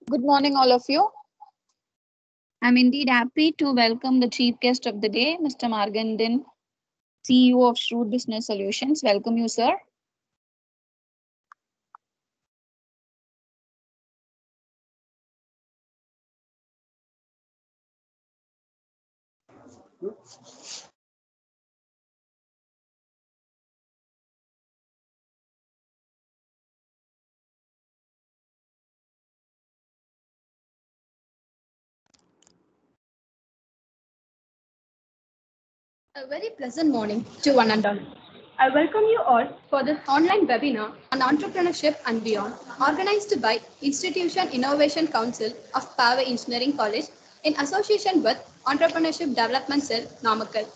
Good morning, all of you. I'm indeed happy to welcome the chief guest of the day, Mr. Margandan, CEO of Shrewd Business Solutions. Welcome you, sir. A very pleasant morning to one and all. I welcome you all for this online webinar on entrepreneurship and beyond, organized by Institution Innovation Council of Power Engineering College in association with Entrepreneurship Development Cell, Namakkal.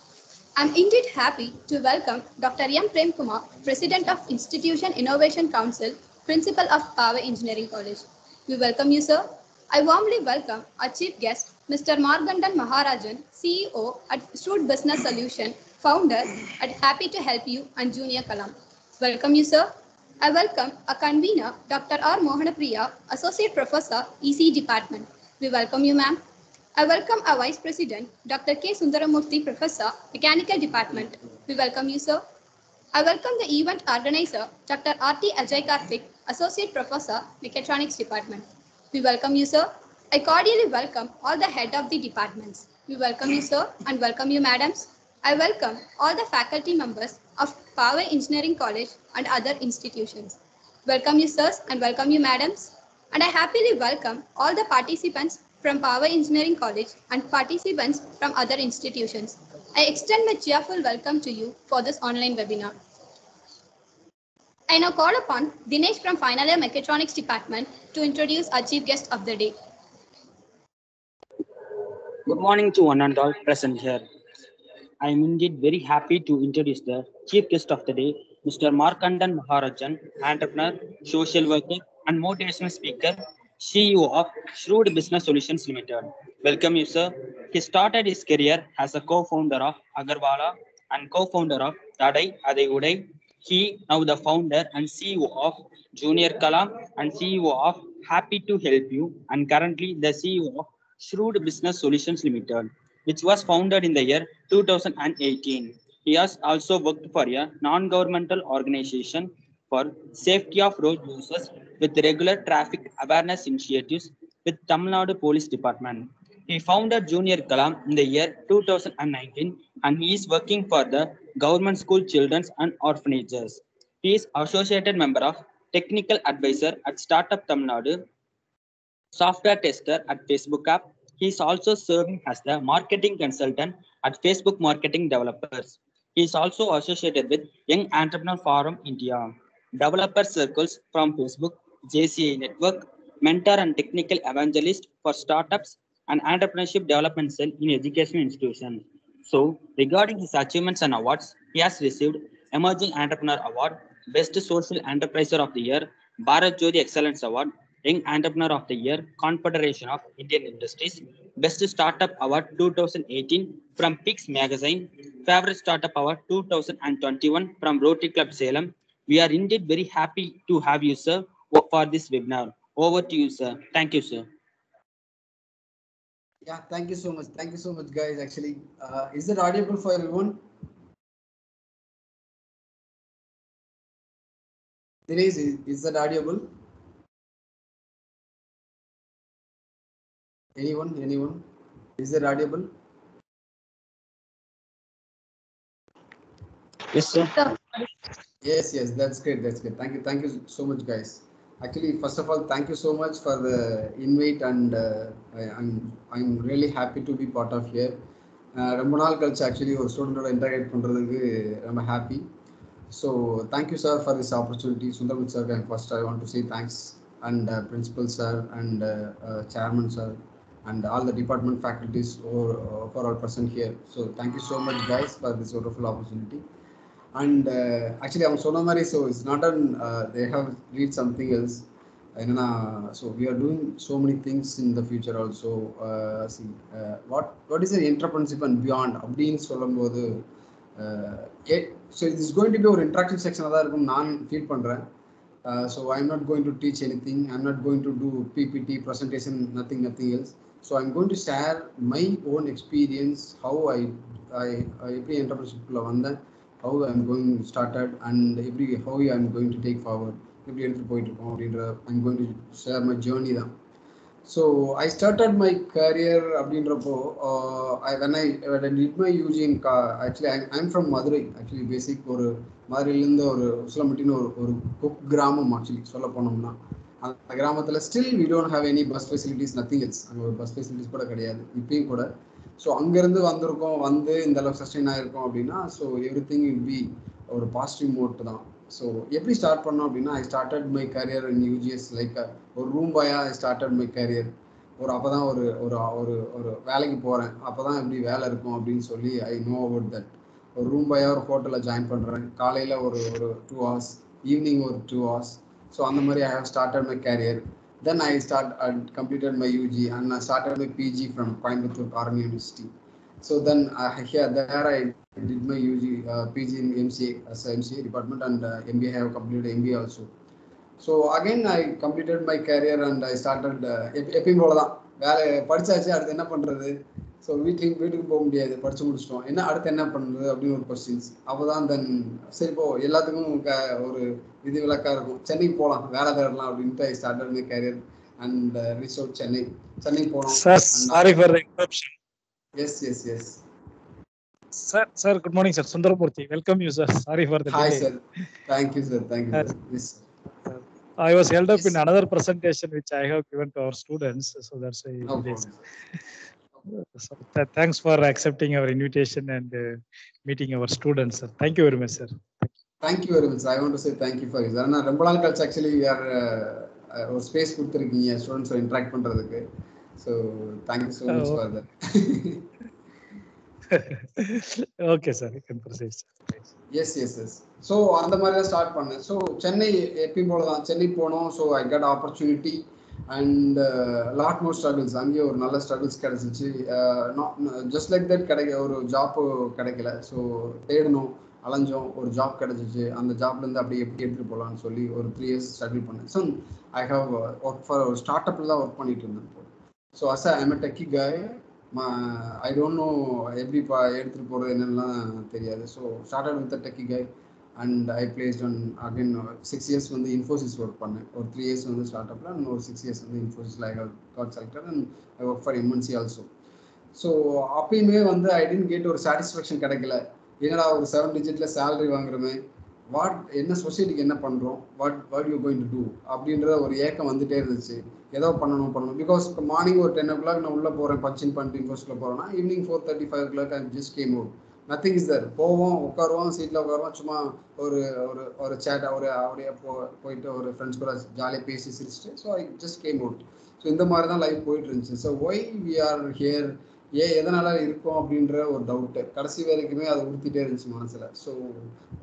I'm indeed happy to welcome Dr. M. Prem Kumar, President of Institution Innovation Council, Principal of Power Engineering College. We welcome you, sir. I warmly welcome our chief guest, Mr. Margandan Maharajan, CEO at Shrewd Business Solution, founder at Happy to Help You and Junior Kalam. Welcome you, sir. I welcome a convener, Dr. R. Mohanapriya, Associate Professor, EC Department. We welcome you, ma'am. I welcome our Vice President, Dr. K. Sundaramurthy, Professor, Mechanical Department. We welcome you, sir. I welcome the event organizer, Dr. R.T. Ajay Karthik, Associate Professor, Mechatronics Department. We welcome you, sir. I cordially welcome all the head of the departments. We welcome you, sir, and welcome you, madams. I welcome all the faculty members of Power Engineering College and other institutions. Welcome you, sirs, and welcome you, madams. And I happily welcome all the participants from Power Engineering College and participants from other institutions. I extend my cheerful welcome to you for this online webinar. I now call upon Dinesh from Final Year Mechatronics Department to introduce our chief guest of the day. Good morning to one and all present here. I am indeed very happy to introduce the chief guest of the day, Mr. Markandan Maharajan, entrepreneur, social worker, and motivational speaker, CEO of Shrewd Business Solutions Limited. Welcome you, sir. He started his career as a co-founder of Agarwala and co-founder of Tadai Adai Udai. He now the founder and CEO of Junior Kalam and CEO of Happy to Help You and currently the CEO of Shrewd Business Solutions Limited, which was founded in the year 2018. He has also worked for a non-governmental organization for safety of road users with regular traffic awareness initiatives with Tamil Nadu Police Department. He founded Junior Kalam in the year 2019 and he is working for the government school children and orphanages. He is associated member of technical advisor at Startup Tamil Nadu, software tester at Facebook app. He is also serving as the marketing consultant at Facebook Marketing Developers. He is also associated with Young Entrepreneur Forum India, developer circles from Facebook, JCI Network, mentor and technical evangelist for startups and entrepreneurship development cell in education institutions. So, regarding his achievements and awards, he has received Emerging Entrepreneur Award, Best Social Enterpriser of the Year, Bharat Jyoti Excellence Award, Young Entrepreneur of the Year, Confederation of Indian Industries, Best Startup Award 2018 from Pix Magazine, Favorite Startup Award 2021 from Rotary Club Salem. We are indeed very happy to have you, sir, for this webinar. Over to you, sir. Thank you, sir. Yeah, thank you so much. Thank you so much, guys. Actually, is it audible for everyone? Is that audible? Anyone? Is it audible? Yes, sir. Yes, that's great. Thank you so much, guys. Actually, first of all, thank you so much for the invite, and I'm really happy to be part of here. ரொம்ப நாள் கழிச்சு actually ஒரு ஸ்டூடெண்டோட interact பண்ணுறதுக்கு ரொம்ப happy. So thank you, sir, for this opportunity. Sundaram sir, and first I want to say thanks, and principal sir, and chairman sir, and all the department faculties for all present here. So thank you so much, guys, for this wonderful opportunity. And actually, I'm Sonamari, so it's not an they have read something else. So we are doing so many things in the future also. See, what is the entrepreneurship and beyond? அப்படின்னு சொல்லும்போது so this is going to be ஒரு interaction section தான் இருக்கும் நான் feel பண்றேன். So I'm not going to teach anything. I'm not going to do PPT presentation, nothing else. So I'm going to share my own experience, how I every entrepreneurship vanda, how I'm going started, and how I'm going to take forward. I'm going to share my journey தான். So I started my career அப்படின்றப்போ when I did my UG in actually I'm from Madurai. Actually basic ஒரு மதுரையிலேருந்து ஒரு உசிலம்பட்டின்னு ஒரு cook கிராமம். Actually சொல்ல போனோம்னா அந்த கிராமத்தில் still we don't have any bus facilities, nothing else. அங்கே ஒரு பஸ் ஃபெசிலிட்டிஸ் கூட கிடையாது இப்பயும் கூட. ஸோ அங்கேருந்து வந்திருக்கோம், வந்து இந்த அளவுக்கு சஸ்டெயின் ஆகிருக்கோம் அப்படின்னா so everything will be ஒரு பாசிட்டிவ் மோட் தான். ஸோ எப்படி ஸ்டார்ட் பண்ணோம் அப்படின்னா, I started my career in UGS like ஒரு ரூம் பாயா. ஐ ஸ்டார்டட் மை கரியர் அப்போ தான் ஒரு ஒரு வேலைக்கு போகிறேன். அப்போ தான் எப்படி வேலை இருக்கும் அப்படின்னு சொல்லி ஐ நோ அபவுட் தட். ஒரு ரூம் பாயாக ஒரு ஹோட்டலில் ஜாயின் பண்ணுறேன். காலையில் ஒரு 2 hours, ஈவினிங் ஒரு 2 hours. ஸோ அந்த மாதிரி I have started my career. Then I completed my UG and I started my PG from Coimbatore Army University. So then there I did my UG, PG in MCA as a MCA department, and MBA. I have completed MBA also. So again I completed my career and I started எப்பயும் போல தான் வேலை படிச்சாச்சு, அடுத்து என்ன பண்ணுறது. So வீட்டுக்கு போக முடியாது, படித்து முடிச்சிட்டோம், என்ன அடுத்து என்ன பண்ணுறது அப்படின்னு ஒரு கொஸ்டின்ஸ். அப்போ தான் தென் சரி இப்போ எல்லாத்துக்கும் ஒரு விதி விலக்காக இருக்கும், சென்னைக்கு போகலாம் வேலை தேடலாம் அப்படின்ட்டு I started my career and reach out Chennai போனோம். Sorry for the interruption. Yes sir good morning sir. Sundaramurthy, welcome you sir. Sorry for the hi sir. Thank you sir. Yes I was held up in another presentation which I have given to our students, so that's why. No problem. So thanks for accepting our invitation and meeting our students, sir. Thank you very much, sir. Thank you very much. I want to say thank you for this. ஆனா ரொம்ப நாள் கழிச்சு actually we are ஒரு space கொடுத்திருக்கீங்க students interact பண்றதுக்கு. So thank you so much for that. Okay sir, you can proceed. Yes. So அந்த மாதிரி தான் start பண்ணேன். ஸோ சென்னை எப்பயும் போல தான் சென்னை போனோம். So I got opportunity and lot more struggles. அங்கேயே ஒரு நல்ல ஸ்ட்ரகிள்ஸ் கிடச்சிச்சு. ஜஸ்ட் லைக் தட் ஒரு ஜாப்பு கிடைக்கல. ஸோ தேடணும், அலைஞ்சோம், ஒரு ஜாப் கிடச்சிச்சு. அந்த ஜாப்லேருந்து அப்படியே எப்படி எடுத்துகிட்டு போகலான்னு சொல்லி ஒரு 3 years ஸ்ட்ரகிள் பண்ணேன். So I have work for ஒரு ஸ்டார்ட் அப்பில் தான் ஒர்க் பண்ணிட்டு இருந்தேன். So as I am a techie guy. I don't know எப்படி எடுத்துகிட்டு போகிறது என்னெல்லாம் தெரியாது. So started with a techie guy and I placed on again 6 years வந்து இன்ஃபோசிஸ் ஒர்க் பண்ணேன். ஒரு 3 years வந்து ஸ்டார்ட் அப்பில் அண்ட் ஒரு 6 years வந்து இன்ஃபோசிஸில் I have got selected and I work for MNC also. So அப்பயுமே வந்து ஐ டென்ட் கெட் ஒரு சாட்டிஸ்ஃபேக்ஷன் கிடைக்கல. என்னடா ஒரு 7 digit சேலரி வாங்குறோமே, என்ன சொசைட்டிக்கு என்ன பண்ணுறோம், what you going to do அப்படின்ற ஒரு ஏக்கம் வந்துட்டே இருந்துச்சு. ஏதோ பண்ணணும். பிகாஸ் இப்போ மார்னிங் ஒரு 10 o'clock நான் உள்ளே போகிறேன், பஞ்சின் பண்ணிட்டு இன்ஃபோஸ்டில் போகிறேன்னா evening 4:30, 5 o'clock I just came out. Nothing is தர். போவோம், உட்காருவோம், சீட்டில் உட்காருவோம், சும்மா ஒரு சேட் அப்படியே போயிட்டு ஒரு ஃப்ரெண்ட்ஸ் கூட ஜாலியாக பேசி சிரிச்சிட்டு so I just came out. So இந்த மாதிரி தான் லைஃப் போயிட்டு இருந்துச்சு. So why we are here, எதனால இருக்கோம் அப்படின்ற ஒரு டவுட்டு கடைசி வரைக்குமே அதை உறுத்திட்டே இருந்துச்சு மனசில். So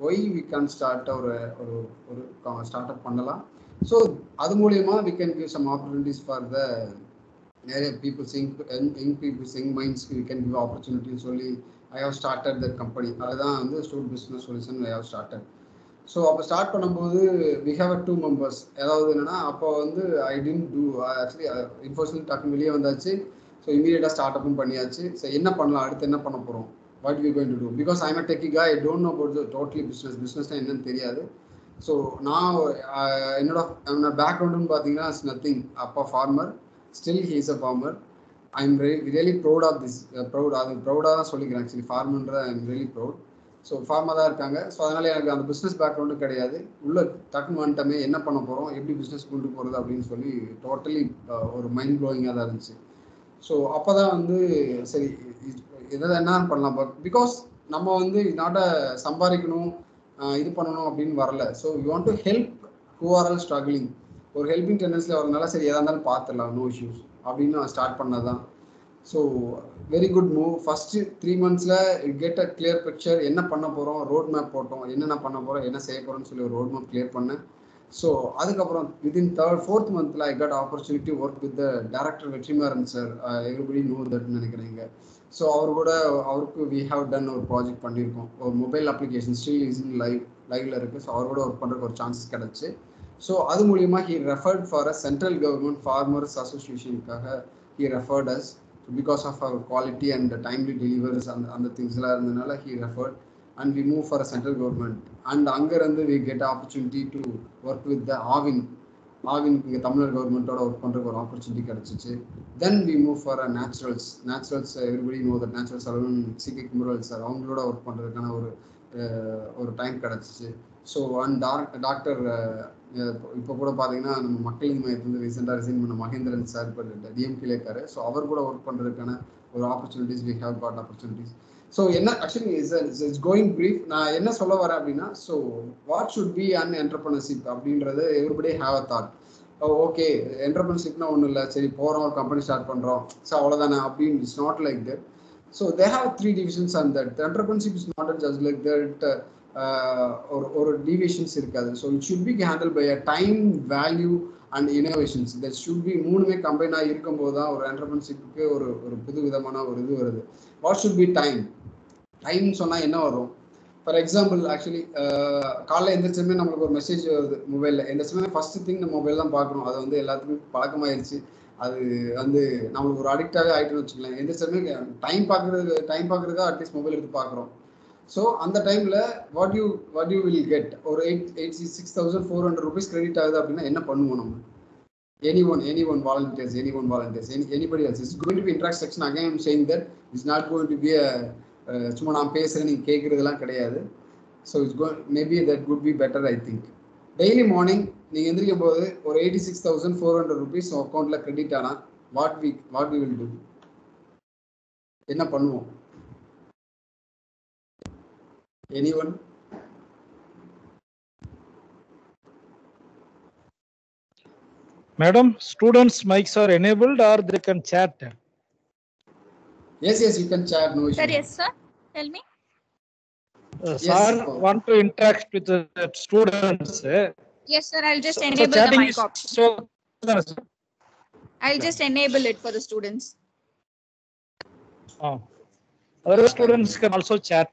why we can start ஒரு ஸ்டார்ட் அப் பண்ணலாம். ஸோ அது மூலயமா we can give some opportunities for the நிறைய பீப்புள்ஸ், யங் பீப்புள்ஸ், யங் மைண்ட்ஸ்க்கு வி கேன் கிவ் ஆப்பர்ச்சுனிட்டின்னு சொல்லி I have started that company. அதுதான் வந்து ஸ்டூட் business solution I have started. So அப்போ ஸ்டார்ட் பண்ணும்போது வி ஹேவ் 2 members. அதாவது என்னன்னா, அப்போ வந்து I tend to actually Infosys டக்குன்னு வெளியே வந்தாச்சு. ஸோ இமீடியட்டாக ஸ்டார்ட் அப்பும் பண்ணியாச்சு. ஸோ என்ன பண்ணலாம், அடுத்து என்ன பண்ண போகிறோம், what we going to do. Because I am a techie guy, I don't know about the totally பிஸ்னஸ்னால் என்னன்னு தெரியாது. ஸோ நான் என்னோட பேக்ரவுண்டுன்னு பார்த்தீங்கன்னா இட்ஸ் நத்திங். அப்பா farmer, still he is a farmer. I am really proud of this. ப்ரௌடாக தான் சொல்லிக்கிறேன். ஆக்சுவலி ஃபார்மர்ன்ற I am really proud. So ஃபார்மாக தான் இருக்காங்க. ஸோ அதனால் எனக்கு அந்த பிஸ்னஸ் பேக்ரவுண்டும் கிடையாது. உள்ள டக்குன்னு வந்துட்டமே, என்ன பண்ண போகிறோம், எப்படி பிஸ்னஸ் கொண்டு போகிறது அப்படின்னு சொல்லி டோட்டலி ஒரு மைண்ட் ப்ளோயிங்காக தான் இருந்துச்சு. ஸோ அப்போ தான் வந்து சரி எதாவது என்ன பண்ணலாம். பிகாஸ் நம்ம வந்து நாட்டை சம்பாதிக்கணும், இது பண்ணணும் அப்படின்னு வரல. So you want to help who are all struggling. ஒரு ஹெல்பிங் டெண்டன்ஸில் வரனால சரி எதாக இருந்தாலும் பார்த்துடலாம், நோ இஷ்யூஸ் அப்படின்னு நான் ஸ்டார்ட் பண்ணது தான். So very good move. First 3 months get a clear picture, என்ன பண்ண போகிறோம், ரோட் மேப் போட்டோம், என்னென்ன பண்ண போகிறோம், என்ன செய்ய போகிறோம்னு சொல்லி ஒரு ரோட் மேப் கிளியர் பண்ணேன். ஸோ அதுக்கப்புறம் within 4th month I got opportunity work with the director Vetrimaaran sir. Everybody know தட்னு நினைக்கிறீங்க. ஸோ அவருக்கு வி ஹவ் டன் ஒரு ப்ராஜெக்ட் பண்ணியிருக்கோம். ஒரு mobile application still is in லைவ்ல இருக்குது. ஸோ அவரோட ஒர்க் பண்ணுறதுக்கு ஒரு சான்சஸ் கிடச்சி. ஸோ அது மூலியமா he referred for a central government farmers association-க்காக he referred us because of our quality and the timely deliveries and the things எல்லாம் இருந்தனால he referred and we move for a central government and அங்கிருந்து we get opportunity to work with the Avin இங்கே தமிழ்நாடு கவர்மெண்ட்டோட work பண்ணுறதுக்கு ஒரு opportunity கிடச்சிச்சு. Then we move for Naturals everybody know that Naturals அலுவலன் CK Kumaravel sir அவங்களோட work பண்ணுறதுக்கான ஒரு டைம் கிடச்சிச்சு. ஸோ அண்ட் டாக்டர் இப்போ கூட பார்த்தீங்கன்னா நம்ம மக்கள் மையத்துலேருந்து ரீசெண்டாக ரிசைன் பண்ண மகேந்திரன் சார் இப்போ டிஎம்கேல இருக்காரு. ஸோ அவர் கூட ஒர்க் பண்ணுறதுக்கான ஒரு opportunities we have got opportunities. So என்ன ஆக்சுவலி இட்ஸ் கோயிங் ப்ரீஃப். நான் என்ன சொல்ல வரேன் அப்படின்னா, so what should be an entrepreneurship அப்படின்றது everybody have a thought. Okay என்டர்பிரினர்ஷிப்னா ஒன்றும் இல்லை, சரி போகிறோம் ஒரு கம்பெனி ஸ்டார்ட் பண்ணுறோம் ஸோ அவ்வளோதானே அப்படின்னு. It's not like that. So they have 3 divisions and that entrepreneurship is not just like that. ஒரு டீவியேஷன்ஸ் இருக்காது. So it should be handle by a time, value and innovations. That should be மூணுமே கம்பைனாக இருக்கும்போது தான் ஒரு என்டர்பிரினர்ஷிப்புக்கு ஒரு புது விதமான ஒரு இது வருது. What should B time? Time சொன்னால் என்ன வரும்? ஃபார் எக்ஸாம்பிள் ஆக்சுவலி காலைல எந்திரிச்சுமே நம்மளுக்கு ஒரு மெசேஜ் வருது மொபைலில். எந்திரிச்சுமே ஃபர்ஸ்ட் திங் நம்ம மொபைல் தான் பார்க்குறோம். அது வந்து எல்லாத்துக்கும் பழக்கமாயிருச்சு. அது வந்து நம்மளுக்கு ஒரு அடிக்டாகவே ஆகிட்டுன்னு வச்சுக்கலாம். எந்திரிச்சுமே டைம் பார்க்குறதுக்காக அட்லீஸ்ட் மொபைல் எடுத்து பார்க்குறோம். ஸோ அந்த டைமில் வாட் யூ வில் கெட் ஒரு 6,400 rupees கிரெடிட் ஆகுது அப்படின்னா என்ன பண்ணுவோம் நம்ம? anyone volunteers, anybody else. It's going to be interact section. Again I'm saying that it's not going to be a சும்மா நான் பேசுகிறேன் நீங்கள் கேட்குறதுலாம் கிடையாது. So it's maybe that could be better. I think daily morning நீங்கள் எந்திரிக்கும் போது ஒரு 86,400 rupees அக்கௌண்ட்டில் கிரெடிட் ஆனால் வாட் வி வில் டூ? என்ன பண்ணுவோம்? anyone? Madam, students' mics are enabled or they can chat? Yes, you can chat. No issue. Sir, yes, sir. Tell me. Sir, Yes. want to interact with the students. Yes, sir. I'll just enable the mic option. So, I'll just enable it for the students. other students can also chat.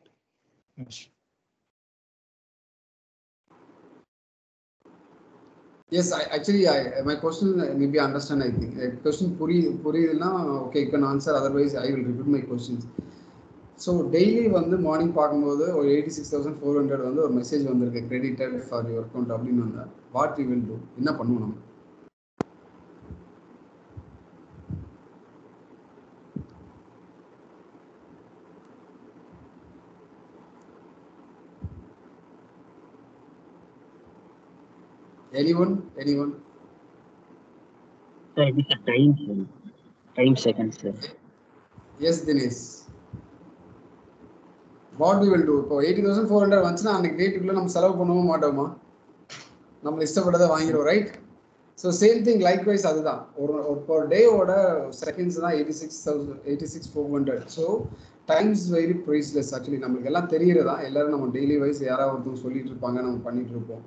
Yes, my question maybe understand. I think question புரியுதுன்னா okay, you can answer. Otherwise I will repeat my questions. So daily வந்து morning பார்க்கும்போது ஒரு 86,400 வந்து ஒரு message வந்திருக்கு credited for your account அப்படின்னு வந்தால் what we will do? என்ன பண்ணுவோம் நம்ம? anyone? Sir, it is a time seconds, sir. Yes, Dinesh. What we will do? இப்போ 80,400 வந்துச்சுன்னா அன்னைக்கு டேட்டுக்குள்ள நம்ம செலவு பண்ணவும் மாட்டோமா? நம்ம இஷ்டப்பட்டதை வாங்கிடுவோம், right? So same thing likewise அதுதான். ஒரு பர் டேவோட செகண்ட்ஸ் தான் 86,400. So times very priceless. Actually நம்மளுக்கு எல்லாம் தெரியுறதா, எல்லாரும் நம்ம டெய்லி வைஸ் யாராவது ஒருத்தவங்க சொல்லிட்டு இருப்பாங்க, நம்ம பண்ணிட்டு இருப்போம்,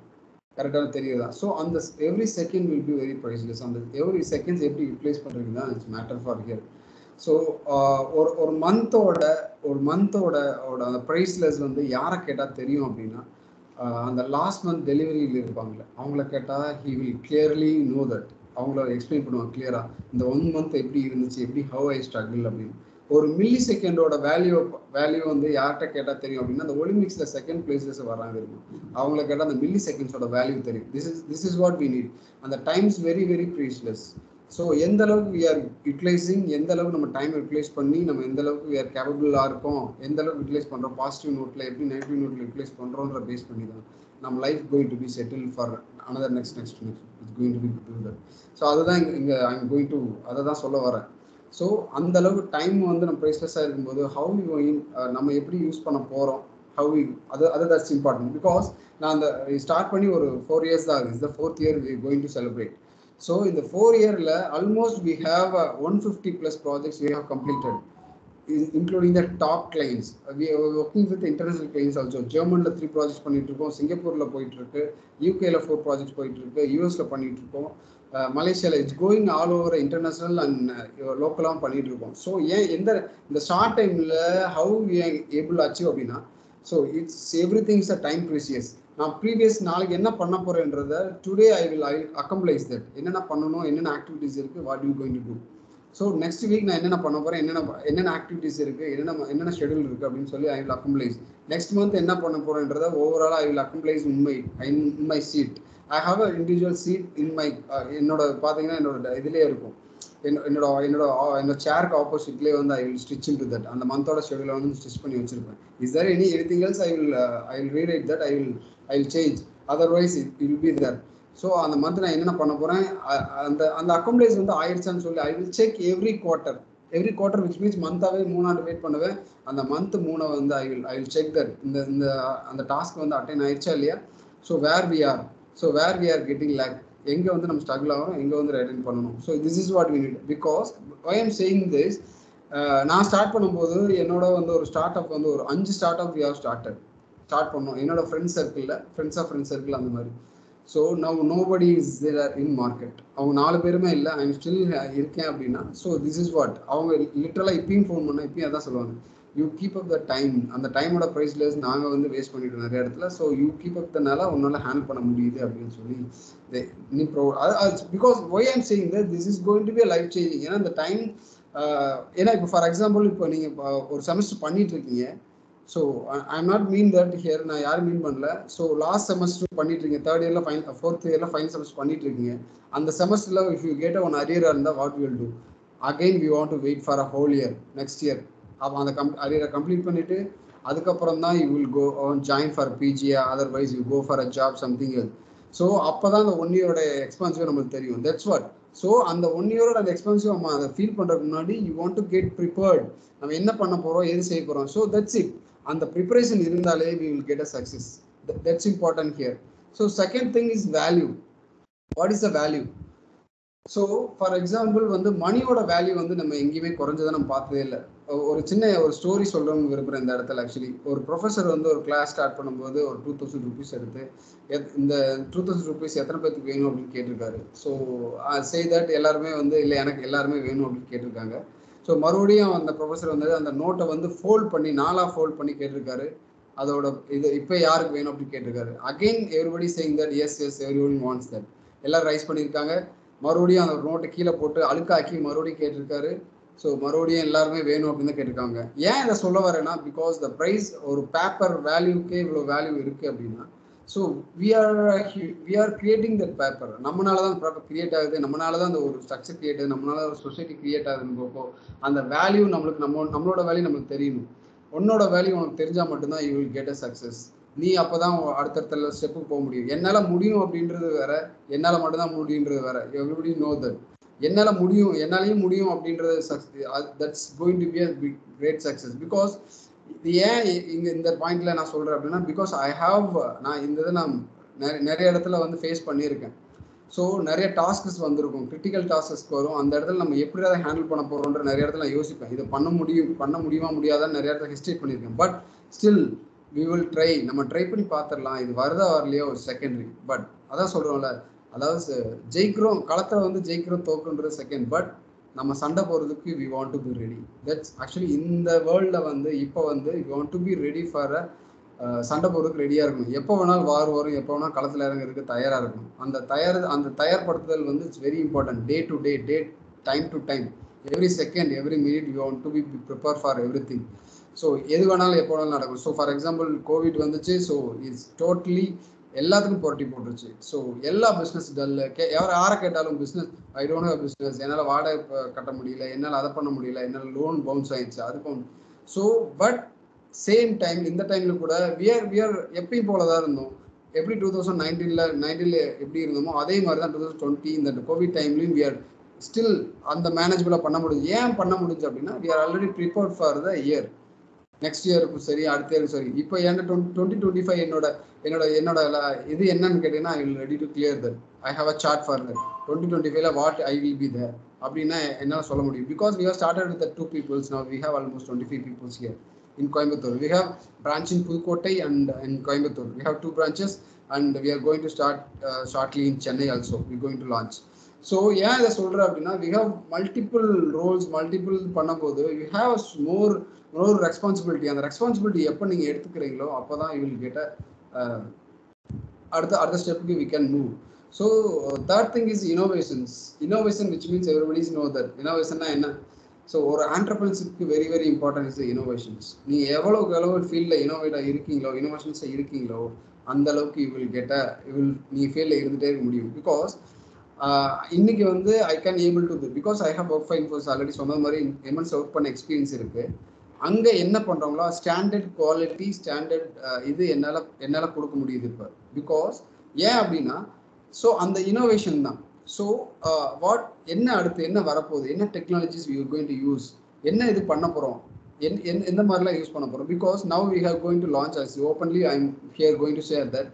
கரெக்டாக தெரியுதா? ஸோ அந்த every second will be very priceless. அந்த எவ்ரி செகண்ட்ஸ் எப்படி யூட்டிலைஸ் பண்ணுறதுக்கு தான் it's matter for here. So ஒரு மந்தோட அந்த ப்ரைஸ்லெஸ் வந்து யாரை கேட்டால் தெரியும் அப்படின்னா, அந்த லாஸ்ட் மந்த் டெலிவரியில் இருப்பாங்களே அவங்கள கேட்டால் he will clearly know that. அவங்கள எக்ஸ்பிளைன் பண்ணுவாங்க கிளியராக, இந்த 1 month எப்படி இருந்துச்சு, எப்படி ஹவ் ஐ ஸ்ட்ரகிள் அப்படின்னு. ஒரு மில்லி செகண்டோட வேல்யூ வந்து யார்கிட்ட கேட்டால் தெரியும் அப்படின்னா, அந்த ஒலிம்பிக்ஸில் செகண்ட் பிளேஸஸ் வராங்க இருக்கும், அவங்கள கேட்டால் அந்த மில்லி செகண்ட்ஸோட வேல்யூ தெரியும். This is what we need. அந்த times very very priceless. So எந்த அளவுக்கு வி ஆர் யூட்டிலைசிங், எந்த அளவுக்கு நம்ம டைம் யூட்டிலைஸ் பண்ணி நம்ம எந்த அளவுக்கு வி ஆர் கேபபிளாக இருக்கோம், எந்த அளவுக்கு யூட்டிலைஸ் பண்ணுறோம், பாசிட்டிவ் நோட்டில் எப்படி நெகட்டிவ் நோட்டில் யூட்டிலைஸ் பண்ணுறோன்ற பேஸ் பண்ணி தான் நம்ம life going to be settle for another next it's going to be to that. So அதுதான் இங்கே ஐம் கோயிங் டு அதை தான் சொல்ல வரேன். ஸோ அந்த அளவுக்கு டைம் வந்து நம்ம ப்ரைஸ்லெஸ்ஸாக இருக்கும்போது ஹவு யூ நம்ம எப்படி யூஸ் பண்ண போகிறோம், ஹவு அது தட்ஸ் இம்பார்ட்டன்ட். பிகாஸ் நான் அந்த ஸ்டார்ட் பண்ணி ஒரு 4 years தான் ஆகுது. இந்த 4th year we going to celebrate. So in the 4 year almost we have 150+ projects we have completed, including the top clients. We are working with international clients also. German 3 projects பண்ணிட்டு இருக்கோம், சிங்கப்பூர்ல போயிட்டு இருக்கு, யூகேல 4 projects போயிட்டு இருக்கு, யூஎஸ்ல பண்ணிட்டு இருக்கோம், மலேசியால it's going all over international and லோக்கலாகவும் பண்ணிட்டு இருக்கோம். ஸோ ஏன் இந்த ஷார்ட் டைம்ல how we are able achieve அப்படின்னா, so it's every thing is a time precious. நான் ப்ரீவியஸ் நாளைக்கு என்ன பண்ண போறேன்றத today I will accomplish that. என்னென்ன பண்ணணும், என்னென்ன ஆக்டிவிட்டிஸ் இருக்கு, what you going to do. So next week நான் என்னென்ன பண்ண போறேன், என்னென்ன ஆக்டிவிட்டிஸ் இருக்கு, என்னென்ன ஷெடியூல் இருக்கு அப்படின்னு சொல்லி I will accomplish. Next month என்ன பண்ண போறேன்றத overall I will accomplish in my sheet. I have a individual sheet in my என்னோட பார்த்தீங்கன்னா என்னோட இதுலேயே இருக்கும். என்னோட சேருக்கு ஆப்போசிட்லேயே வந்து I will stitch in to that. அந்த மந்தோட ஷெடியூலை வந்து ஸ்டிச் பண்ணி வச்சிருப்பேன். Is there anything else I will rewrite that. I will change, otherwise it will be there. So அந்த மந்த் நான் என்னென்ன பண்ண போறேன், அந்த அக்கம்ப்ளைஸ் வந்து ஆயிடுச்சான்னு சொல்லி I will check every quarter which means மந்தாவே 3 ஆண்டு வெயிட் பண்ணுவேன். அந்த மந்த் 3 வந்து ஐ வில் செக் தட் இந்த அந்த டாஸ்க் வந்து அட்டைன் ஆயிடுச்சா இல்லையா. So where we are getting lag, எங்கே வந்து நம்ம ஸ்ட்ரகிள் ஆகிறோம், எங்கே வந்து அட்டைன் பண்ணணும். So this is what we need. Because I am saying this, நான் ஸ்டார்ட் பண்ணும்போது என்னோட வந்து ஒரு ஸ்டார்ட் அப் வந்து ஒரு 5 startup we have start பண்ணோம் என்னோட ஃப்ரெண்ட்ஸ் சர்க்கிள் அந்த மாதிரி. So now nobody is there in market. அவங்க 4 பேருமே இல்லை, ஐ எம் ஸ்டில் இருக்கேன் அப்படின்னா. ஸோ திஸ் இஸ் வாட் அவங்க லிட்டரலாக இப்பயும் ஃபோன் பண்ணால் இப்பயும் அதான் சொல்லுவாங்க, you keep up the time. அந்த டைமோட ப்ரைஸ்லெஸ் நாங்கள் வந்து வேஸ்ட் பண்ணிட்டோம் நிறைய இடத்துல. ஸோ யூ கீப் அப் தனால உன்னால ஹேண்டில் பண்ண முடியுது அப்படின்னு சொல்லி நீ because why I'm saying that this is going to be life changing. ஏன்னா இந்த டைம் ஏன்னா இப்போ ஃபார் எக்ஸாம்பிள் இப்போ நீங்கள் ஒரு செமஸ்டர் பண்ணிட்டு இருக்கீங்க. So I am not mean that here, நான் யாரும் மீன் பண்ணல. ஸோ லாஸ்ட் செமஸ்டர் பண்ணிட்டு இருக்கீங்க, 3rd இயர்ல ஃபோர்த் இயர்ல ஃபைனல் செமஸ்டர் பண்ணிட்டு இருக்கீங்க. அந்த செமஸ்டர்ல இஃப் யூ கெட் ஒன் அரியரா இருந்தால் what will do, again we want to wait for a whole year next year. அப்போ அந்த அரியரை கம்ப்ளீட் பண்ணிட்டு அதுக்கப்புறம் தான் you will go join for பிஜியா, otherwise you go for a job something else. So அப்போ தான் அந்த 1 இயரோட எக்ஸ்பென்சிவ் நம்மளுக்கு தெரியும். That's what. ஸோ அந்த 1 இயரோட அந்த எக்ஸ்பென்சிவ் நம்ம அதை ஃபீல் பண்ணுறதுக்கு முன்னாடி you want to get prepared. நம்ம என்ன பண்ண போகிறோம், எது செய்ய போகிறோம். So that's it. அந்த ப்ரிப்பரேஷன் இருந்தாலே we will get a success. That's important here. So second thing is value. What is the value? So for example வந்து மணியோட வேல்யூ வந்து நம்ம எங்கேயுமே குறைஞ்சதை நம்ம பார்த்ததே இல்லை. ஒரு சின்ன ஒரு ஸ்டோரி சொல்கிறோம்னு விரும்புகிறேன் இந்த இடத்துல. ஆக்சுவலி ஒரு ப்ரொஃபஸர் வந்து ஒரு கிளாஸ் ஸ்டார்ட் பண்ணும்போது ஒரு 2000 rupees எடுத்து இந்த 2000 rupees எத்தனை பேருக்கு வேணும் அப்படின்னு கேட்டிருக்காரு. ஸோ சே தட் எல்லாருமே வந்து இல்லை எனக்கு எல்லாருமே வேணும் அப்படின்னு கேட்டிருக்காங்க. ஸோ மறுபடியும் அந்த ப்ரொஃபஸர் வந்து அந்த நோட்டை வந்து ஃபோல்ட் பண்ணி 4 ஃபோல்ட் பண்ணி கேட்டிருக்காரு. அதோட இது இப்போ யாருக்கு வேணும் அப்படின்னு கேட்டிருக்காரு. Again everybody saying that yes everybody wants that. எல்லாரும் ரைஸ் பண்ணியிருக்காங்க. மறுபடியும் அந்த நோட்டை கீழே போட்டு அழுக்காக்கி மறுபடியும் கேட்டிருக்காரு. ஸோ மறுபடியும் எல்லாருமே வேணும் அப்படின்னு தான் கேட்டிருக்காங்க. ஏன் இதை சொல்ல வரேன்னா, பிகாஸ் த ப்ரைஸ் ஒரு பேப்பர் வேல்யூக்கே இவ்வளோ வேல்யூ இருக்குது அப்படின்னா, so we are creating that paper. நம்மளால தான் பேப்பர் கிரியேட் ஆகுது, நம்மளால தான் அந்த ஒரு ஸ்ட்ரக்சர் கிரியேட் ஆகுது, நம்மளால ஒரு சொசைட்டி கிரியேட் ஆகுதுன்னு அந்த வேல்யூ நம்மளுக்கு நம்மளோட வேல்யூ நம்மளுக்கு தெரியணும். உன்னோட வேல்யூ உனக்கு தெரிஞ்சால் மட்டும்தான் you will get a success. நீ அப்போதான் அடுத்தடுத்த ஸ்டெப்புக்கு போக முடியும். என்னால் முடியும் அப்படின்றது வேற, என்னால் மட்டும்தான் முடியுன்றது வேற. Everybody know that. என்னாலையும் முடியும் அப்படின்றது that's going to be a great success. Because ஏன் இங்கே இந்த பாயிண்ட்ல நான் சொல்கிறேன் அப்படின்னா, பிகாஸ் நான் இந்த இதை நான் நிறைய இடத்துல வந்து ஃபேஸ் பண்ணியிருக்கேன். ஸோ நிறைய டாஸ்க்ஸ் வந்திருக்கும், கிரிட்டிக்கல் டாஸ்க்கு வரும். அந்த இடத்துல நம்ம எப்படி அதை ஹேண்டில் பண்ண போகிறோன்ற நிறைய இடத்துல நான் யோசிப்பேன். இதை பண்ண முடியுமா முடியாதான்னு நிறைய இடத்துல ஹெஸ்டேட் பண்ணியிருக்கேன். But still we will try. நம்ம ட்ரை பண்ணி பார்த்துடலாம், இது வருதா வரலையோ ஒரு செகண்டரி. பட் அதான் சொல்கிறோம்ல, அதாவது ஜெயிக்கிறோம் களத்தில் வந்து ஜெயிக்கிறோம் தோக்குன்றது செகண்ட். பட் நம்ம சண்டை போகிறதுக்கு we want to be ready. That's actually இந்த வேர்ல்டில் வந்து இப்போ வந்து we want to be ready for சண்டை போகிறதுக்கு ரெடியாக இருக்கணும். எப்போ வேணாலும் வரும், எப்போ வேணாலும் களத்தில் இறங்குறதுக்கு தயாராக இருக்கணும். அந்த தயார்படுத்துதல் வந்து it's very important. Day to day, time to time, every second, every minute you want to B prepare for every thing. So எது வேணாலும் எப்போ வேணாலும் நடக்கும். ஸோ ஃபார் எக்ஸாம்பிள் கோவிட் வந்துச்சு. ஸோ இட்ஸ் டோட்டலி எல்லாத்துக்கும் புரட்டி போட்டுருச்சு. ஸோ எல்லா பிஸ்னஸ் டல்லு. யாரை கேட்டாலும் business, I don't have business, என்னால் வாடகை கட்ட முடியல, என்னால் அதை பண்ண முடியல, என்னால் லோன் பவுன்ஸ் ஆயிடுச்சு, அதுக்கும். ஸோ பட் சேம் டைம் இந்த டைமில் கூட விஆர் எப்பயும் போல தான் இருந்தோம். எப்படி 2019 எப்படி இருந்தோமோ அதே மாதிரி தான் 2020 இந்த கோவிட் டைம்லையும் விஆர் ஸ்டில் அந்த மேனேஜபிளாக பண்ண முடியுது. ஏன் பண்ண முடிஞ்சு அப்படின்னா, we are already prepared for the year. நெக்ஸ்ட் இயருக்கும் சரி, அடுத்த இயருக்கும் சரி. இப்போ என்கிட்ட 2025 என்னோட இது என்னன்னு கேட்டீங்கன்னா, I will ready to clear that. I have a chart for that. 2025 what I will be there அப்படின்னா என்னால் சொல்ல முடியும். Because we have started with 2 people. Now we have almost 25 people here in Coimbatore. We have branch in Pudukottai and in Coimbatore. We have 2 branches and we are going to start shortly in Chennai also. We are going to launch. So ஏன் இதை சொல்கிறேன் அப்படின்னா, we have multiple roles, multiple பண்ணும்போது we have more responsibility. அந்த responsibility எப்போ நீங்கள் எடுத்துக்கிறீங்களோ அப்போ தான் you will get other step we can move. So third thing is innovation, which means everybody know that innovation na enna. So ஒரு ஆண்டர்பிரினர்ஷிப்க்கு very very important is innovations. நீ எவ்வளவுக்கு எவ்வளவு ஃபீல்டில் இனோவேட்டா இருக்கீங்களோ, இனோவேஷன்ஸை இருக்கீங்களோ, அந்த அளவுக்கு நீ ஃபீல்டில் இருந்துகிட்டே இருக்க முடியும். பிகாஸ் இன்னைக்கு வந்து I can able to because I have work fine force already சொன்ன மாதிரி எம்என்ஸ் ஒர்க் பண்ண எக்ஸ்பீரியன்ஸ் இருக்கு. அங்கே என்ன பண்ணுறாங்களோ ஸ்டாண்டர்ட் குவாலிட்டி ஸ்டாண்டர்ட் இது என்னால் கொடுக்க முடியுது இப்போ. பிகாஸ் ஏன் அப்படின்னா ஸோ அந்த இனோவேஷன் தான். ஸோ என்ன அடுத்து என்ன வரப்போகுது, என்ன technologies we are going to use, என்ன இது பண்ண போகிறோம், எந்த மாதிரிலாம் யூஸ் பண்ண போகிறோம். Because now we have going to launch as openly I am here going to share that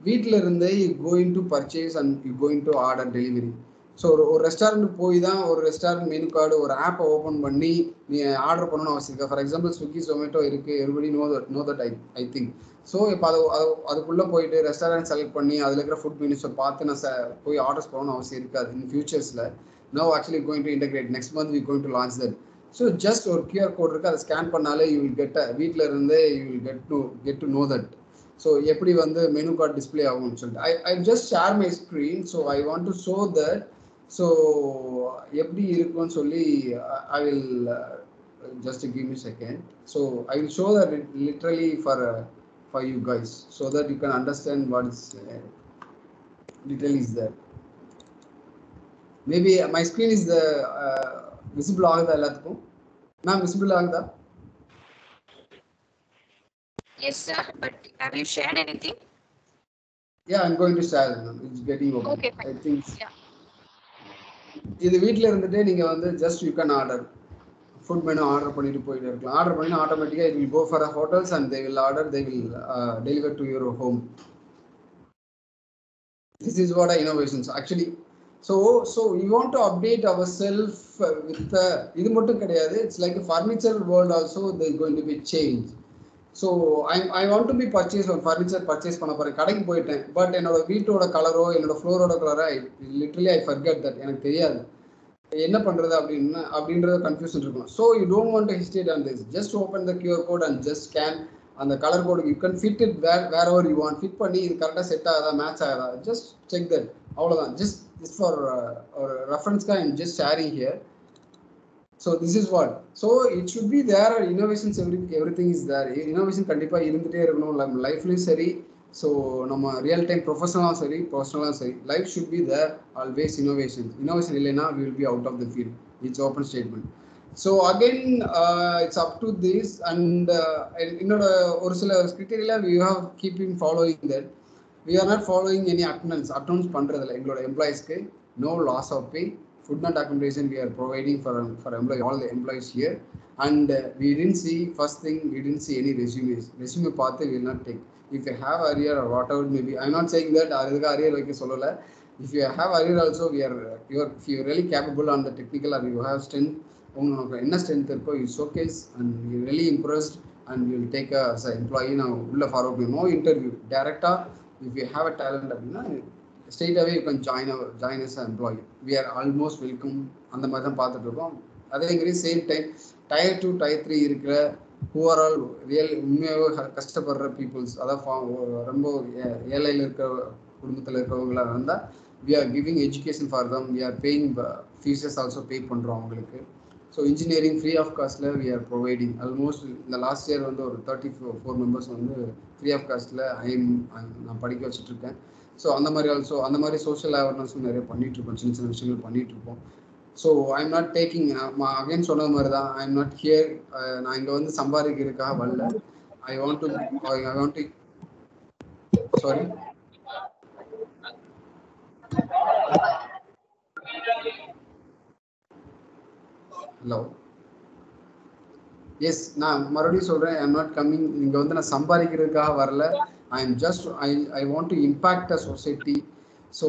வீட்டில் இருந்தே you going to purchase and you going to order delivery. So ஒரு ரெஸ்டாரண்ட் போய் தான் ஒரு ரெஸ்டாரண்ட் மெனு கார்டு ஒரு ஆப்பை open பண்ணி நீ ஆர்டர் பண்ணணும்னு அவசியம் இருக்கா. ஃபார் எக்ஸாம்பிள் ஸ்விக்கி ஜொமேட்டோ இருக்குது, everybody know that I think. So இப்போ அதுக்குள்ளே போயிட்டு ரெஸ்டாரண்ட் செலக்ட் பண்ணி அதில் இருக்கிற ஃபுட் மெனுஸை பார்த்து நான் போய் ஆர்டர்ஸ் பண்ணணும்னு அவசியம் இருக்காது. இன் ஃபியூச்சர்ஸில் now actually going to integrate next month we going to launch that. So just ஒரு கியூஆர் கோட் இருக்குது, அதை ஸ்கேன் பண்ணாலே யூ வில் வீட்டில் இருந்தே you will get to know that. So எப்படி வந்து மெனு கார்டு டிஸ்பிளே ஆகும்னு சொல்லிட்டு I just share my screen. So I want to show that. So எப்படி இருக்குன்னு சொல்லி I will just give me second. So I will show that literally for you guys so that you can understand what is detail is there. Maybe my screen is the visible agudha ellathukku ma'am, visible agudha? Yes sir, but have you shared anything? Yeah, I'm going to share. It's getting open. Okay, fine. I think Yeah. இது வீட்ல இருந்துட்டே நீங்க வந்து just you can order food menu order பண்ணிட்டு போயிட்டு இருக்கலாம். Order பண்ணி ஆட்டோமேட்டிக்காக it will go for hotels and they will order, they will deliver to your home. This is what innovations actually. So you want to update our self with இது மட்டும் கிடையாது. It's like furniture world also they going to be change. So I want to be purchase ஒரு furniture purchase பண்ண போகிறேன், கடைக்கு போயிட்டேன், but என்னோட வீட்டோட கலரோ என்னோட ஃப்ளோரோட கலரோ லிட்ரலி ஐ ஃபர்கெட் தட். எனக்கு தெரியாது என்ன பண்றது அப்படின்றத கன்ஃபியூஷன் இருக்கும். So you don't want to hesitate on this. Just open the QR code and just scan அந்த colour code. You can fit it wherever you want. Fit பண்ணி இது கரெக்டாக செட் ஆகுதா, மேட்ச் ஆகுதா, ஜஸ்ட் செக் தட். அவ்வளோதான். Just for ஒரு ரெஃபரன்ஸ்க்காக I am just sharing here. So this is what. So it should be there. Innovations every thing is there. Innovation கண்டிப்பாக இருந்துகிட்டே இருக்கணும் நம்ம லைஃப்லையும் சரி. ஸோ நம்ம ரியல் டைம் ப்ரொஃபஷனலாகவும் சரி பர்சனலாகவும் சரி life should be there always. Innovation இல்லைன்னா we will be out of the field. It's open statement. So again it's up to this. And என்னோட ஒரு சில criteria we have keeping following that. We are not following any attendance பண்ணுறதில்ல எங்களோட எம்ப்ளாயிஸ்க்கு. No loss of pay. Food and accommodation we are providing for all the employees here. And we didn't see, first thing, we didn't see any resume path we will not take. If you have arrear or whatever maybe, I'm not saying that arrear like solola. If you have arrear also, if you are really capable on the technical or you have strength, enna strength irko you showcase and you really impressed and you will take as an employee. Now ulla forward no interview direct. If you have a talent appadina straight away you can join as an employee. We are almost welcome. அந்த மாதிரி தான் பார்த்துட்டு இருக்கோம். அதே மாதிரி same time tyre 2 tyre 3 இருக்கிற who are all உண்மையாக கஷ்டப்படுற பீப்புள்ஸ், அதாவது ரொம்ப ஏழையில் இருக்கிற குடும்பத்தில் இருக்கிறவங்களா இருந்தால் we are giving education for them. We are paying fees also pay பண்ணுறோம் அவங்களுக்கு. ஸோ இன்ஜினியரிங் ஃப்ரீ ஆஃப் காஸ்ட்டில் we are providing. ஆல்மோஸ்ட் இந்த லாஸ்ட் இயர் வந்து ஒரு 34 மெம்பர்ஸ் வந்து ஃப்ரீ ஆஃப் காஸ்ட்டில் நான் படிக்க வச்சுட்ருக்கேன். ஸோ அந்த மாதிரி சோஷியல் அவேர்னஸும் நிறைய பண்ணிகிட்ருக்கோம், சின்ன விஷயங்கள் பண்ணிகிட்ருக்கோம். So I am not taking, again சொன்ன மாதிரி தான், ஐ எம் நாட் ஹியர், நான் இங்கே வந்து சம்பாதிக்கிறதுக்காக வரல. ஐ want to sorry hello yes நான் மறுபடியும் சொல்கிறேன், ஐ எம் நாட் கம்மிங், இங்கே வந்து நான் சம்பாதிக்கிறதுக்காக வரல. I want to impact a society. So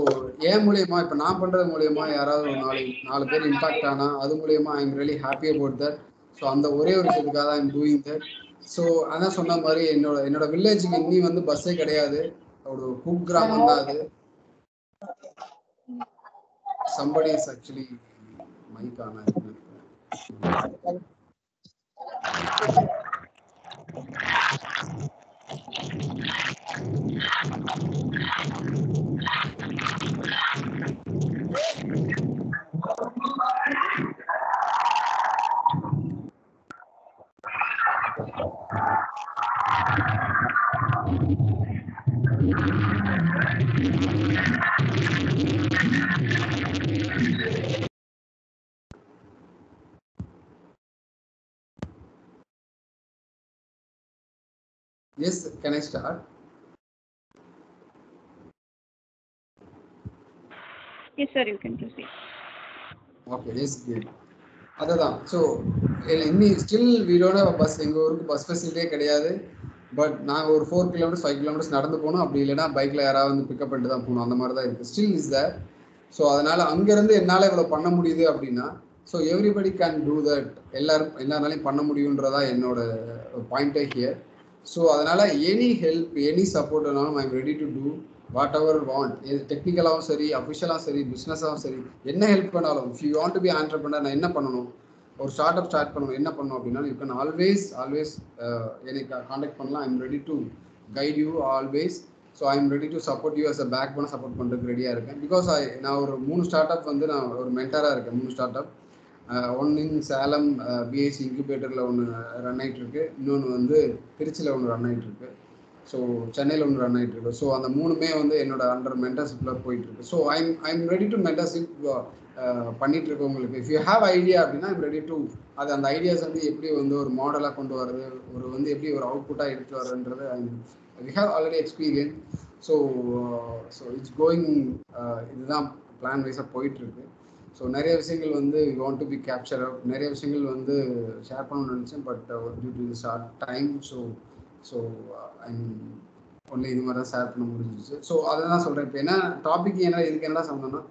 ஏன் மூலியமா இப்போ நான் பண்ணுறது மூலயமா யாராவது ஒரு 4 பேர் இம்பாக்ட் ஆனால் அது மூலயமா ஐ am really happy about that. So அந்த ஒரே ஒரு விஷயத்துக்காக தான் I am doing that. So அதான் சொன்ன மாதிரி என்னோட வில்லேஜுக்கு இன்னி வந்து பஸ்ஸே கிடையாது, ஒரு குக்கிராமம் தான் அது. somebody is actually mic on. Yes, can I start? Yes, sir, you can proceed. Okay, yes, great. அதுதான் ஸோ இன்னி still we don't have bus, எங்கள் ஊருக்கு பஸ் ஃபெசிலிட்டியே கிடையாது. பட் நாங்கள் ஒரு 4 கிலோமீட்டர்ஸ் 5 கிலோமீட்டர்ஸ் நடந்து போகணும், அப்படி இல்லைன்னா பைக்கில் யாராவது வந்து பிக்கப் பண்ணிட்டு தான் போகணும். அந்த மாதிரி தான் இருக்குது. Still is there. ஸோ அதனால் அங்கேருந்து என்னால் இவ்வளோ பண்ண முடியுது அப்படின்னா, so everybody can do that. எல்லாருனாலையும் பண்ண முடியுன்றதா என்னோட பாயிண்டே ஹியர். ஸோ அதனால் எனி ஹெல்ப், எனி சப்போர்ட் வேணாலும் I am ready to do whatever want. இது டெக்னிக்கலாகவும் சரி, அஃபிஷியலாகவும் சரி, பிஸ்னஸாகவும் சரி, என்ன ஹெல்ப் பண்ணாலும். If you want to be entrepreneur, நான் என்ன பண்ணணும், ஒரு ஸ்டார்ட் அப் ஸ்டார்ட் பண்ணணும், என்ன பண்ணணும் அப்படின்னா, யூ கேன் ஆல்வேஸ் என்னை காண்டாக்ட் பண்ணலாம். I am ready to guide you always. So I am ready to support you as a backbone support பண்ணுறதுக்கு ரெடியாக இருக்கேன். பிகாஸ் நான் ஒரு 3 ஸ்டார்ட் அப் வந்து நான் ஒரு மென்டராக இருக்கேன். 3 ஸ்டார்ட் அப். ஒன்று இன் சேலம் பிஎஸ்சி இன்குபேட்டரில் ஒன்று ரன் ஆகிட்டு இருக்கு. இன்னொன்று வந்து திருச்சியில் ஒன்று ரன் ஆகிட்டு இருக்கு. ஸோ சென்னையில் ஒன்று ரன் ஆகிட்டு இருக்கு. ஸோ அந்த 3மே வந்து என்னோட அண்டர் மென்டர்ஷிப்பில் போயிட்டு இருக்கு. So I'm ready to mentorship பண்ணிட்டு இருக்கவங்களுக்கு. இஃப் யூ ஹேவ் ஐடியா அப்படின்னா ஐம் ரெடி டு அந்த ஐடியாஸ் வந்து எப்படி வந்து ஒரு மாடலாக கொண்டு வரது, ஒரு வந்து எப்படி ஒரு அவுட்புட்டாக எடுத்து வரதுன்றது we have already experience. So it's going, இதுதான் பிளான் வைஸாக போயிட்டுருக்கு. ஸோ நிறைய விஷயங்கள் வந்து we want to be capture up, நிறைய விஷயங்கள் வந்து ஷேர் பண்ணணும்னு நினச்சேன். But due to short time, so I mean only இது மாதிரி தான் ஷேர் பண்ண முடிஞ்சிச்சு. ஸோ அதை தான் சொல்கிறேன். இப்போ என்ன டாபிக், என்ன இதுக்கு என்ன சம்மந்தம்னா,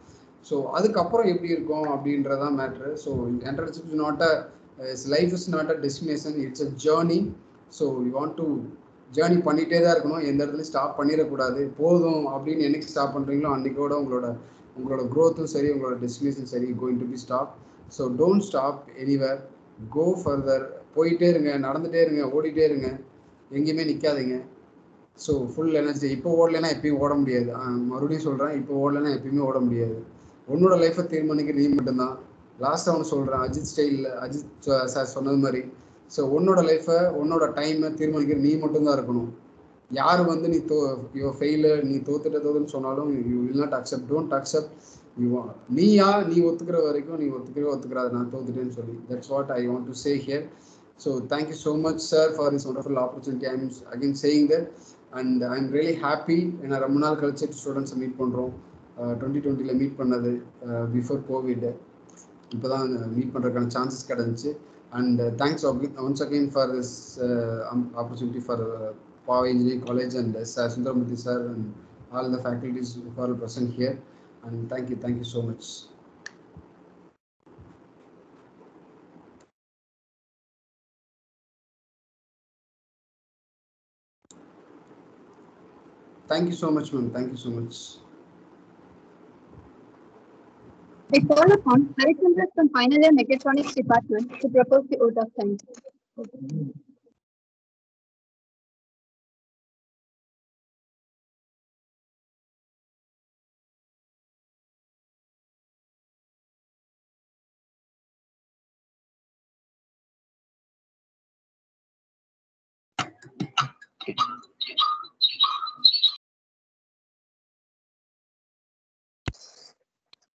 ஸோ அதுக்கப்புறம் எப்படி இருக்கும் அப்படின்றதான் matter. So entrepreneurship is not a life is not a destination, it's a journey. So you want to journey பண்ணிகிட்டே தான் இருக்கணும். எந்த இடத்துலையும் ஸ்டாப் பண்ணிடக்கூடாது. போதும் அப்படின்னு என்னைக்கு ஸ்டாப் பண்ணுறீங்களோ அன்றைக்கோட உங்களோட க்ரோத்தும் சரி, உங்களோட டெஸ்டினேஷன் சரி, going to be stop. So don't stop anywhere, go further. போயிட்டே இருங்க, நடந்துகிட்டே இருங்க, ஓடிட்டே இருங்க, எங்கேயுமே நிற்காதீங்க. So full energy. இப்போ ஓடலைன்னா எப்பயும் ஓட முடியாது. மறுபடியும் சொல்கிறேன், இப்போ ஓடலைன்னா எப்பயுமே ஓட முடியாது. உன்னோட லைஃப்பை தீர்மானிக்க நீ மட்டும்தான். லாஸ்ட்டாக ஒன்று சொல்கிறேன், அஜித் ஸ்டைலில், அஜித் சார் சொன்னது மாதிரி. ஸோ உன்னோட லைஃப்பை, உன்னோட டைமை தீர்மானிக்கிற நீ மட்டும்தான் இருக்கணும். யார் வந்து நீ யுவர் ஃபெயிலர், நீ தோத்துன்னு சொன்னாலும் you will not accept, don't accept. நீ ஒத்துக்கிற வரைக்கும் நீ ஒத்துக்கிறாது நான் தோத்துட்டேன்னு சொல்லி. That's what I want to say here. So thank you so much sir for this wonderful opportunity. I am again saying that and I am really happy. ஏன்னா ரொம்ப நாள் கழிச்சு ஸ்டூடெண்ட்ஸை மீட் பண்ணுறோம். 2020 மீட் பண்ணது, பிஃபோர் கோவிட். இப்போ தான் மீட் பண்ணுறதுக்கான சான்சஸ் கிடந்துச்சு. And thanks once again for this opportunity for Pava Engineering College and Sir Sundaramurthy sir and all the faculties who are present here. And thank you so much. Thank you so much, ma'am. Thank you so much. We call upon Harichandra from Final Year Mechatronics Department to propose the vote of thanks.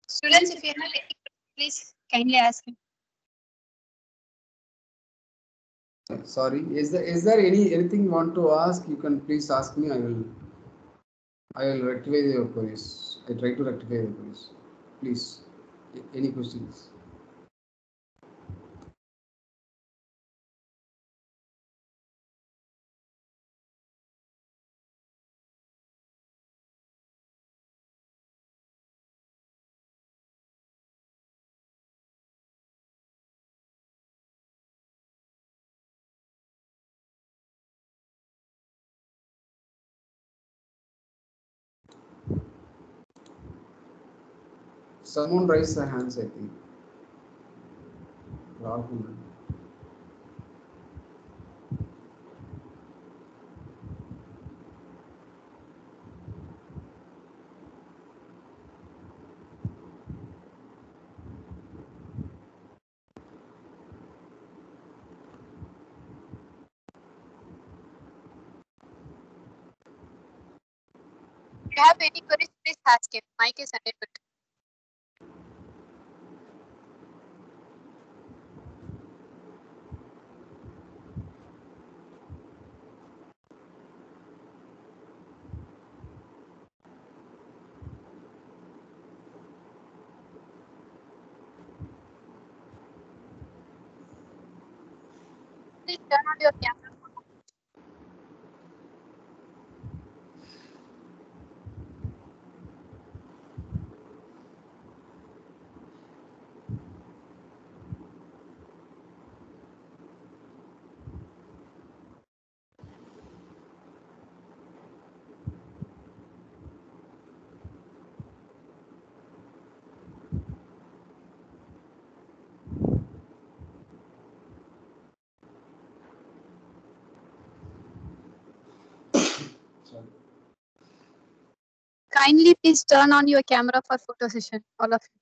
Students, if you have any, please kindly ask him. Sorry, is there anything you want to ask? You can please ask me. I will rectify your queries. I try to rectify your queries. Please, any questions? Someone raised their hands, I think. Rahul. you have any queries, please ask him. Mic is enabled. Please turn on your camera. Kindly please turn on your camera for photo session, all of you.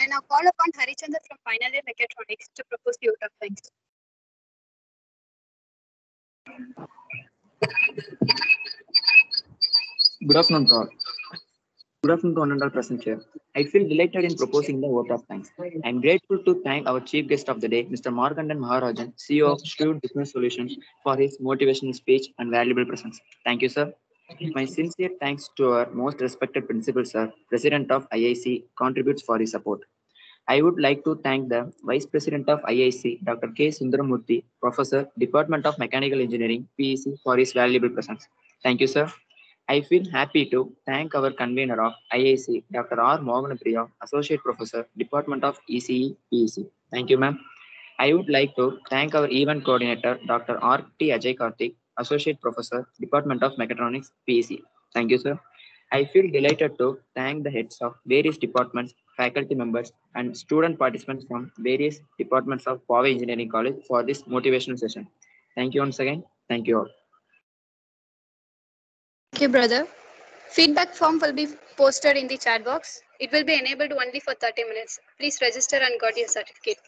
I now call upon Harichandra from Final Year Mechatronics to propose the vote of thanks. Good afternoon to all. Good afternoon to one and all present here. I feel delighted in proposing the vote of thanks. I am grateful to thank our chief guest of the day, Mr. Markandan Maharajan, CEO of Shrewd Business Solutions, for his motivational speech and valuable presence. Thank you, sir. My sincere thanks to our most respected principal, sir, President of IIC, contributes for his support. I would like to thank the Vice President of IIC, Dr. K. Sundaramurthy, Professor, Department of Mechanical Engineering, PEC, for his valuable presence. Thank you, sir. I feel happy to thank our convener of IIC, Dr. R. Mohanapriya, Associate Professor, Department of ECE, PEC. Thank you, ma'am. I would like to thank our event coordinator, Dr. R. T. Ajay Karthik, Associate Professor, Department of Mechatronics, PEC. Thank you, sir. I feel delighted to thank the heads of various departments, faculty members, and student participants from various departments of Poway Engineering College for this motivational session. Thank you once again. Thank you all. Thank you, brother. Feedback form will be posted in the chat box. It will be enabled only for 30 minutes. Please register and got your certificate.